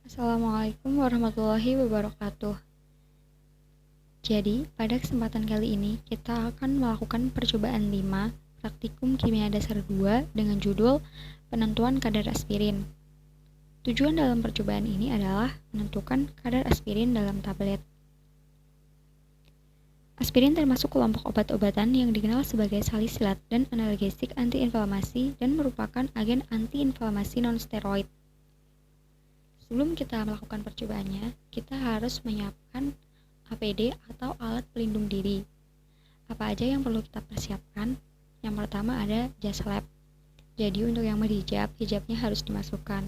Assalamualaikum warahmatullahi wabarakatuh. Jadi, pada kesempatan kali ini kita akan melakukan percobaan 5 praktikum kimia dasar 2 dengan judul penentuan kadar aspirin. Tujuan dalam percobaan ini adalah menentukan kadar aspirin dalam tablet. Aspirin termasuk kelompok obat-obatan yang dikenal sebagai salisilat dan analgesik antiinflamasi dan merupakan agen antiinflamasi non-steroid. Sebelum kita melakukan percobaannya, kita harus menyiapkan APD atau alat pelindung diri. Apa aja yang perlu kita persiapkan? Yang pertama ada jas lab. Jadi untuk yang berhijab, hijabnya harus dimasukkan.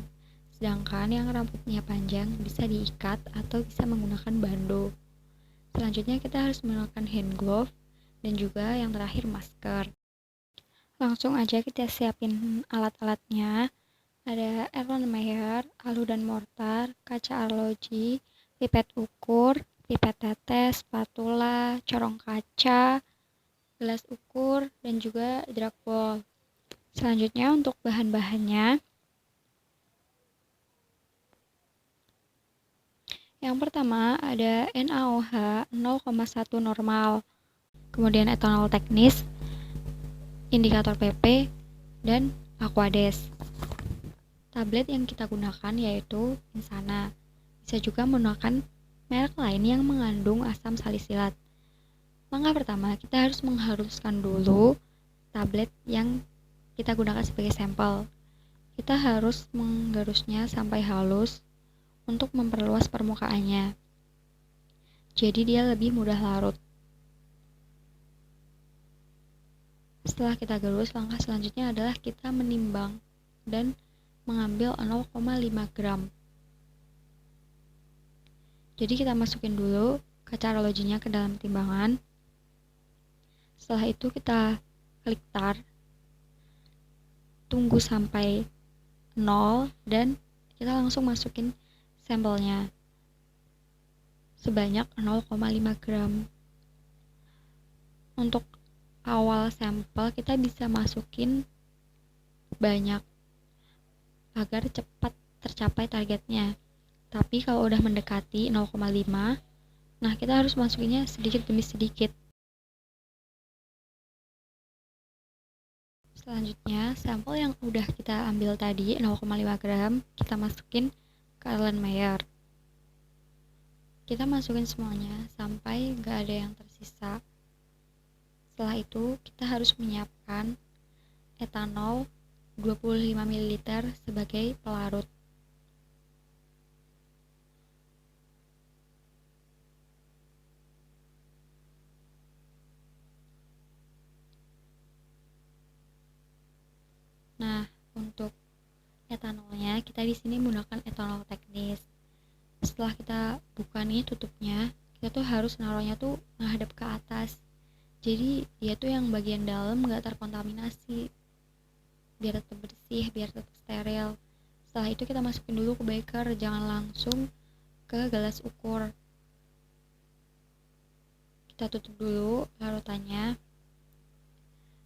Sedangkan yang rambutnya panjang bisa diikat atau bisa menggunakan bando. Selanjutnya kita harus menggunakan hand glove dan juga yang terakhir masker. Langsung aja kita siapin alat-alatnya. Ada Erlenmeyer, alu dan mortar, kaca arloji, pipet ukur, pipet tetes, spatula, corong kaca, gelas ukur, dan juga dragpol. Selanjutnya untuk bahan-bahannya, yang pertama ada NaOH 0,1 normal, kemudian etanol teknis, indikator PP, dan Aquades. Tablet yang kita gunakan yaitu Insana. Bisa juga menggunakan merek lain yang mengandung asam salisilat. Langkah pertama, kita harus menghaluskan dulu tablet yang kita gunakan sebagai sampel. Kita harus menggerusnya sampai halus untuk memperluas permukaannya. Jadi dia lebih mudah larut. Setelah kita gerus, langkah selanjutnya adalah kita menimbang dan mengambil 0,5 gram. Jadi kita masukin dulu kaca arlojinya ke dalam timbangan. Setelah itu kita klik tar, tunggu sampai 0 dan kita langsung masukin sampelnya sebanyak 0,5 gram. Untuk awal sampel kita bisa masukin banyak agar cepat tercapai targetnya. Tapi kalau udah mendekati 0,5, nah kita harus masukinnya sedikit demi sedikit. Selanjutnya, sampel yang udah kita ambil tadi 0,5 gram, kita masukin ke Erlenmeyer. Kita masukin semuanya sampai gak ada yang tersisa. Setelah itu, kita harus menyiapkan etanol 25 ml sebagai pelarut. Nah, untuk etanolnya kita di sini menggunakan etanol teknis. Setelah kita buka nih tutupnya, kita tuh harus naruhnya tuh menghadap ke atas. Jadi dia tuh yang bagian dalam nggak terkontaminasi, biar tetap bersih, biar tetap steril. Setelah itu kita masukin dulu ke beker, jangan langsung ke gelas ukur. Kita tutup dulu larutannya.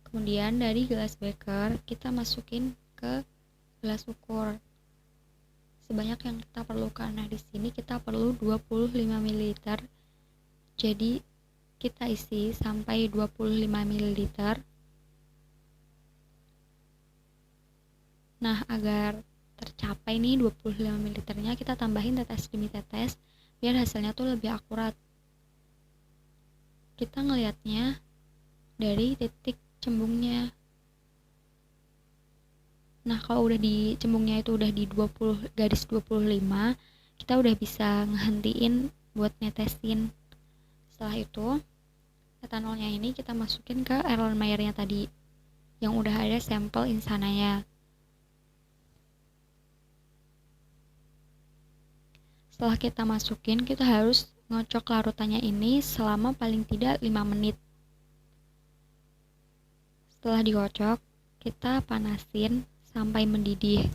Kemudian dari gelas beker kita masukin ke gelas ukur sebanyak yang kita perlukan. Nah, di sini kita perlu 25 ml. Jadi kita isi sampai 25 ml. Nah, agar tercapai nih 25 ml-nya, kita tambahin tetes demi tetes biar hasilnya tuh lebih akurat. Kita ngelihatnya dari titik cembungnya. Nah, kalau udah di cembungnya itu udah di 20 garis 25, kita udah bisa ngehentiin buat netesin. Setelah itu, etanolnya ini kita masukin ke Erlenmeyer-nya tadi yang udah ada sampel Insananya. Setelah kita masukin, kita harus ngocok larutannya ini selama paling tidak 5 menit. Setelah dikocok, kita panasin sampai mendidih.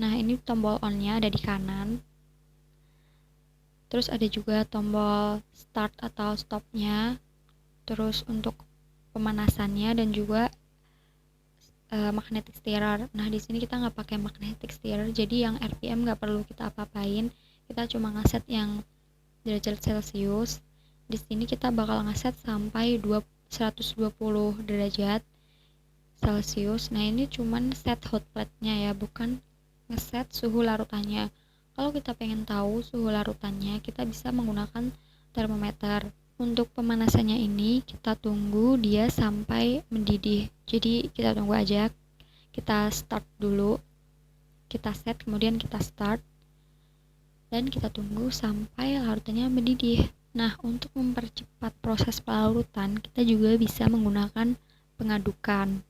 Nah, ini tombol on-nya ada di kanan. Terus ada juga tombol start atau stop-nya. Terus untuk pemanasannya dan juga magnetic stirrer. Nah di sini kita nggak pakai magnetic stirrer, jadi yang RPM nggak perlu kita apa-apain, kita cuma ngeset yang derajat Celcius. Di sini kita bakal ngeset sampai 120 derajat Celcius. Nah ini cuman set hot plate-nya ya, bukan ngeset suhu larutannya. Kalau kita pengen tahu suhu larutannya, kita bisa menggunakan termometer. Untuk pemanasannya ini kita tunggu dia sampai mendidih. Jadi kita tunggu aja, kita start dulu, kita set kemudian kita start, dan kita tunggu sampai larutannya mendidih. Nah untuk mempercepat proses pelarutan, kita juga bisa menggunakan pengadukan.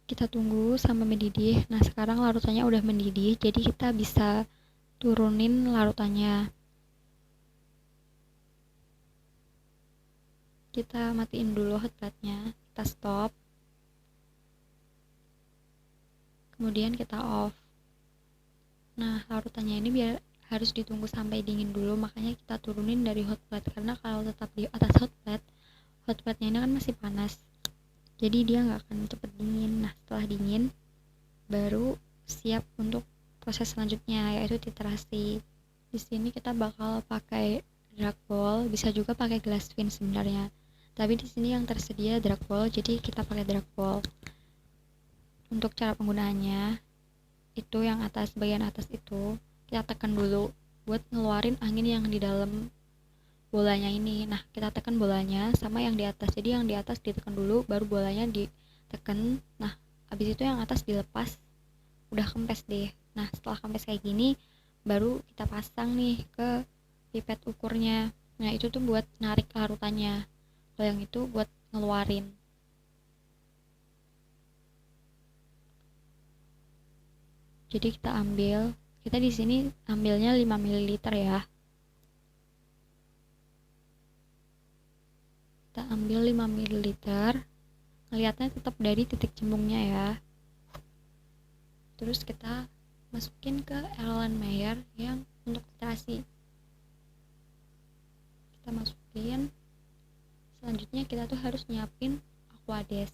Kita tunggu sampai mendidih. Nah sekarang larutannya udah mendidih, jadi kita bisa turunin larutannya. Kita matiin dulu hot plate-nya, kita stop, kemudian kita off. Nah larutannya ini harus ditunggu sampai dingin dulu, makanya kita turunin dari hot plate, karena kalau tetap di atas hot plate-nya ini kan masih panas, jadi dia nggak akan cepet dingin. Nah setelah dingin baru siap untuk proses selanjutnya, yaitu titrasi. Di sini kita bakal pakai drag ball, bisa juga pakai glass fin sebenarnya, tapi di sini yang tersedia drag ball, jadi kita pakai drag ball. Untuk cara penggunaannya, itu yang atas, bagian atas itu kita tekan dulu buat ngeluarin angin yang di dalam bolanya ini. Nah kita tekan bolanya sama yang di atas, jadi yang di atas ditekan dulu baru bolanya ditekan. Nah habis itu yang atas dilepas, udah kempes deh. Nah setelah kempes kayak gini baru kita pasang nih ke pipet ukurnya. Nah itu tuh buat narik larutannya, kalau yang itu buat ngeluarin. Jadi kita di sini ambilnya 5 ml ya. Kita ambil 5 ml, ngelihatnya tetap dari titik cembungnya ya. Terus kita masukin ke Erlenmeyer yang untuk titrasi. Kita masukin. Selanjutnya kita tuh harus nyiapin Aquades.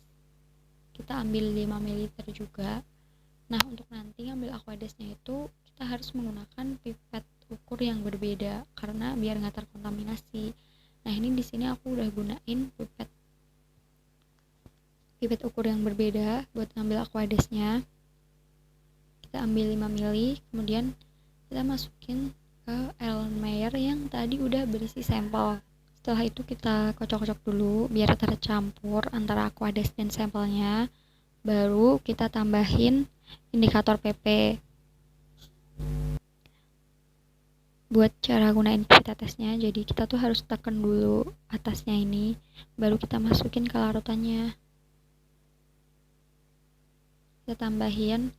Kita ambil 5 ml juga. Nah untuk nanti ngambil Aquadesnya itu kita harus menggunakan pipet ukur yang berbeda, karena biar nggak terkontaminasi. Nah ini di sini aku udah gunain pipet ukur yang berbeda buat ngambil Aquadesnya. Kita ambil 5 ml, kemudian kita masukin ke Erlenmeyer yang tadi udah berisi sampel. Setelah itu kita kocok-kocok dulu biar tercampur antara Aquades dan sampelnya. Baru kita tambahin indikator PP. Buat cara gunain pitetesnya, jadi kita tuh harus tekan dulu atasnya ini, baru kita masukin ke larutannya. Kita tambahin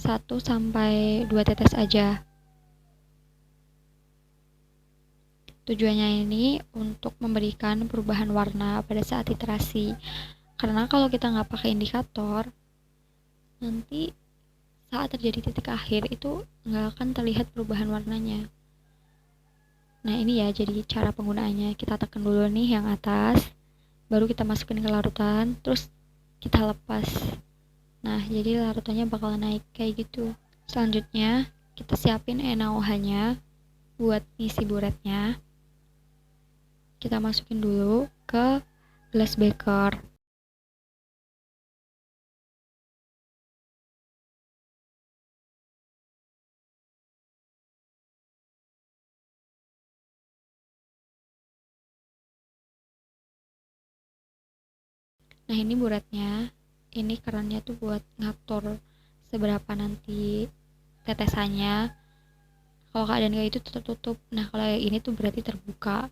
1-2 tetes aja. Tujuannya ini untuk memberikan perubahan warna pada saat titrasi, karena kalau kita nggak pakai indikator, nanti saat terjadi titik akhir itu nggak akan terlihat perubahan warnanya. Nah ini ya jadi cara penggunaannya. Kita tekan dulu nih yang atas, baru kita masukin ke larutan, terus kita lepas. Nah jadi larutannya bakal naik kayak gitu. Selanjutnya kita siapin NaOH nya buat ngisi buretnya. Kita masukin dulu ke glass beaker. Nah ini buretnya, ini kerannya tuh buat ngatur seberapa nanti tetesannya. Kalau keadaan kayak itu tertutup, nah kalau yang ini tuh berarti terbuka.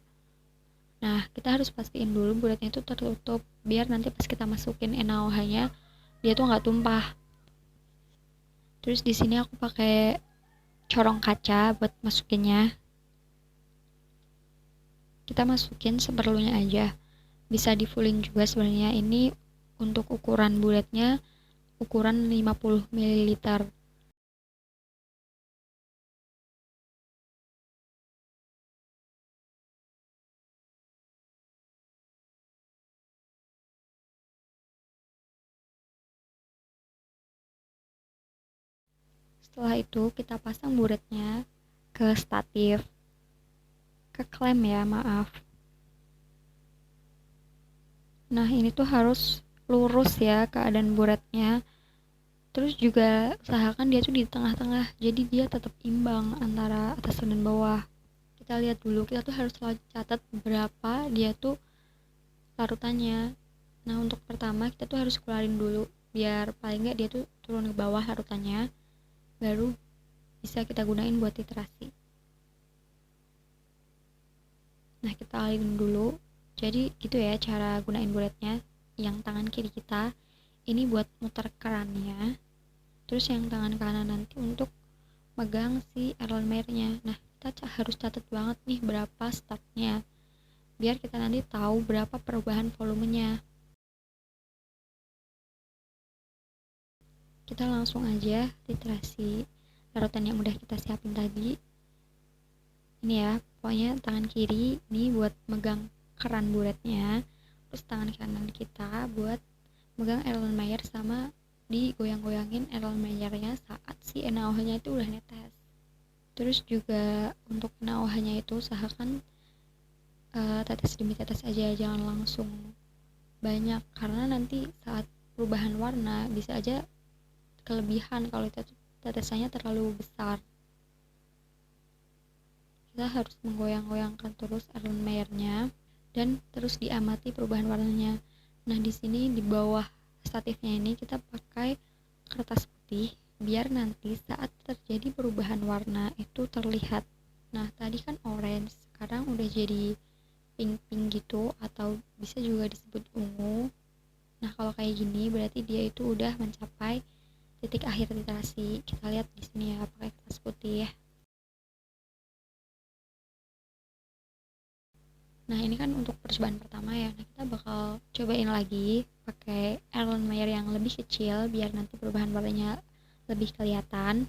Nah kita harus pastiin dulu buretnya itu tertutup, biar nanti pas kita masukin NaOH nya dia tuh nggak tumpah. Terus di sini aku pakai corong kaca buat masukinnya. Kita masukin seperlunya aja, bisa di fullin juga sebenarnya. Ini untuk ukuran buletnya ukuran 50 ml. Setelah itu kita pasang buretnya ke statif, ke klem ya, maaf. Nah ini tuh harus lurus ya keadaan buretnya. Terus juga usahakan dia tuh di tengah-tengah, jadi dia tetap imbang antara atas dan bawah. Kita lihat dulu, kita tuh harus selalu catat berapa dia tuh larutannya. Nah untuk pertama kita tuh harus keluarin dulu, biar paling nggak dia tuh turun ke bawah larutannya, baru bisa kita gunain buat literasi. Nah kita alirin dulu, jadi gitu ya cara gunain buletnya. Yang tangan kiri kita ini buat muter kerannya, terus yang tangan kanan nanti untuk megang si Erlenmeyernya. Nah kita harus catat banget nih berapa startnya, biar kita nanti tahu berapa perubahan volumenya. Kita langsung aja literasi larutan yang udah kita siapin tadi. Ini ya, pokoknya tangan kiri ini buat megang keran buretnya, terus tangan kanan kita buat megang Erlenmeyer sama digoyang-goyangin Erlenmeyernya saat si NaOH-nya itu udah netes. Terus juga untuk NaOH-nya itu usahakan tetes demi tetes aja, jangan langsung banyak, karena nanti saat perubahan warna bisa aja kelebihan kalau tetesannya terlalu besar. Kita harus menggoyang-goyangkan terus Erlenmeyernya dan terus diamati perubahan warnanya. Nah di sini di bawah statifnya ini kita pakai kertas putih biar nanti saat terjadi perubahan warna itu terlihat. Nah tadi kan orange, sekarang udah jadi pink-pink gitu, atau bisa juga disebut ungu. Nah kalau kayak gini berarti dia itu udah mencapai titik akhir literasi. Kita lihat di sini ya, pakai kertas putih ya. Nah ini kan untuk percobaan pertama ya. Nah kita bakal cobain lagi pakai Erlenmeyer yang lebih kecil biar nanti perubahan warnanya lebih kelihatan.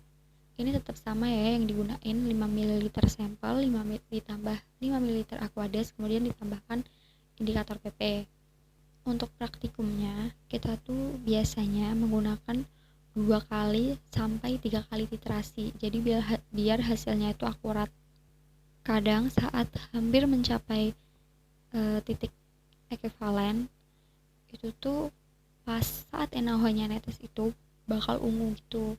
Ini tetap sama ya, yang digunain 5 ml sampel, ditambah 5 ml Aquades, kemudian ditambahkan indikator PP. Untuk praktikumnya kita tuh biasanya menggunakan 2 kali sampai 3 kali literasi. Jadi biar hasilnya itu akurat. Kadang saat hampir mencapai titik ekivalen itu tuh pas saat NaOH-nya netes itu bakal ungu gitu.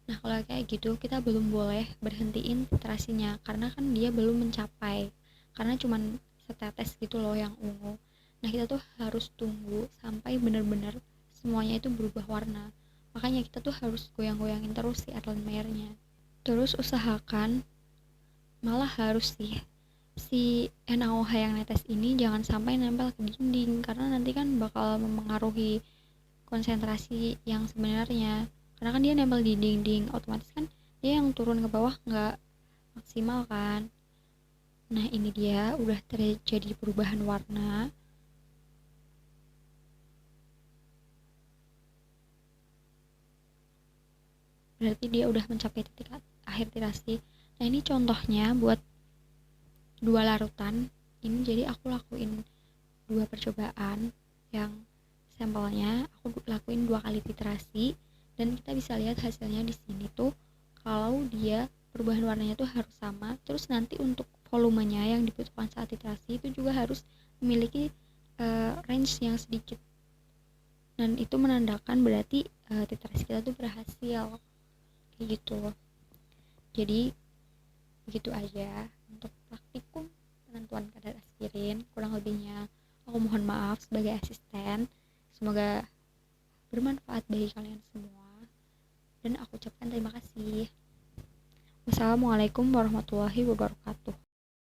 Nah kalau kayak gitu kita belum boleh berhentiin literasinya, karena kan dia belum mencapai, karena cuman setetes gitu loh yang ungu. Nah kita tuh harus tunggu sampai bener-bener semuanya itu berubah warna, makanya kita tuh harus goyang-goyangin terus si Erlenmeyernya. Terus usahakan, malah harus sih, si NaOH yang netes ini jangan sampai nempel ke dinding, karena nanti kan bakal mempengaruhi konsentrasi yang sebenarnya, karena kan dia nempel di dinding, otomatis kan dia yang turun ke bawah nggak maksimal kan. Nah ini dia udah terjadi perubahan warna. Berarti dia udah mencapai titik akhir literasi. Nah ini contohnya buat 2 larutan ini, jadi aku lakuin 2 percobaan. Yang sampelnya aku lakuin 2 kali literasi, dan kita bisa lihat hasilnya di sini tuh kalau dia perubahan warnanya tuh harus sama. Terus nanti untuk volumenya yang dibutuhkan saat literasi itu juga harus memiliki range yang sedikit, dan itu menandakan berarti literasi kita tuh berhasil kayak gitu. Jadi begitu aja untuk praktikum penentuan kadar aspirin. Kurang lebihnya aku mohon maaf sebagai asisten. Semoga bermanfaat bagi kalian semua, dan aku ucapkan terima kasih. Wassalamualaikum warahmatullahi wabarakatuh.